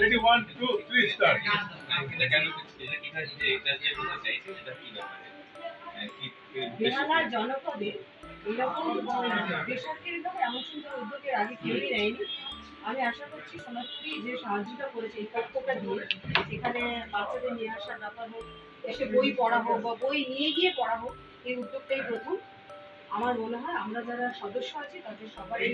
Ready, 1, 2, 3, start. বেহালার জনপদে এরকম বেসরকারিভাবে এমন সুন্দর উদ্যোগের আগে কেউই নেয়নি। আমি আশা করছি সমাজকে যে সাহায্যটা করেছে এই তথ্যটা দিয়ে, সেখানে বাচ্চাদের নিয়ে আসার ব্যাপার হোক, এসে বই পড়া হোক বা বই নিয়ে গিয়ে পড়া হোক, এই উদ্যোগটাই প্রথম। আমার মনে হয় আমরা যারা সদস্য আছি তাদের সবাই এই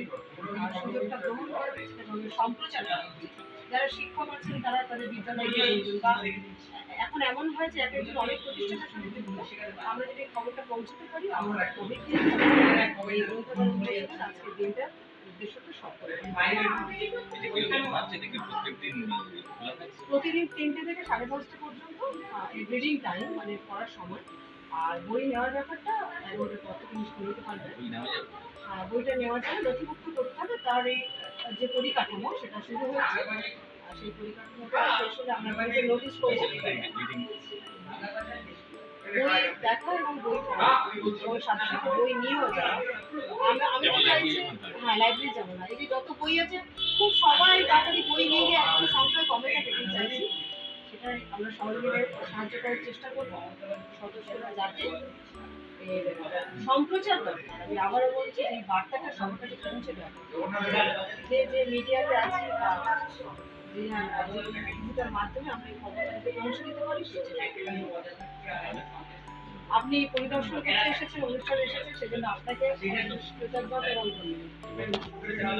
সুযোগটা গ্রহণ করা উচিত এবং সম্প্রচার করা উচিত। যারা শিক্ষক আছেন তারা তাদের বিদ্যালয়ে গিয়ে বলবেন, বা এখন এমন হয় যে একজন অনেক প্রতিষ্ঠানের সঙ্গে যুক্ত, আমরা যদি খবরটা পৌঁছতে পারি, আমরা অনেকেই এই গ্রন্থাগার উন্মোচনের আজকের দিনটার উদ্দেশ্যটা সফল। প্রতিদিন 3টে থেকে 5:30 পর্যন্ত রিডিং টাইম, মানে পড়ার সময়। আর বই নেওয়ার ব্যাপারটা আমাদের কত জিনিস নিতে পারবে, বইটা নেওয়ার জন্য নথিভুক্ত করতে হবে। তার এই যে পরিকাঠামো সেটা শুরু হয়েছে, আর সেই পরিকাঠামোটা শেষ হলে আমরা বইকে নোটিশ করবো। বই দেখা এবং বই পড়া এবং সাথে সাথে বই নিয়েও যাওয়া। আমি তো চাইছি, হ্যাঁ, লাইব্রেরি যাবো না, এই যে যত বই আছে খুব সবাই তাড়াতাড়ি বই নিয়ে গিয়ে একটু সংখ্যায় কমে থাকে, আমি চাইছি সেটাই আমরা সবাই মিলে সাহায্য করার চেষ্টা করবো। সদস্যরা যাতে সম্প্রচার দরকার, আমি আবারও বলছি এই বার্তাটা সবার কাছে পৌঁছে দেওয়া, যে যে মিডিয়াতে আছে বা যে ডিজিটাল মাধ্যমে আমরা এই খবরটাকে পৌঁছে দিতে পারি। আপনি পরিদর্শন করতে এসেছেন, অনুষ্ঠানে এসেছেন, সেজন্য আপনাকে কৃতজ্ঞতা এবং ধন্যবাদ।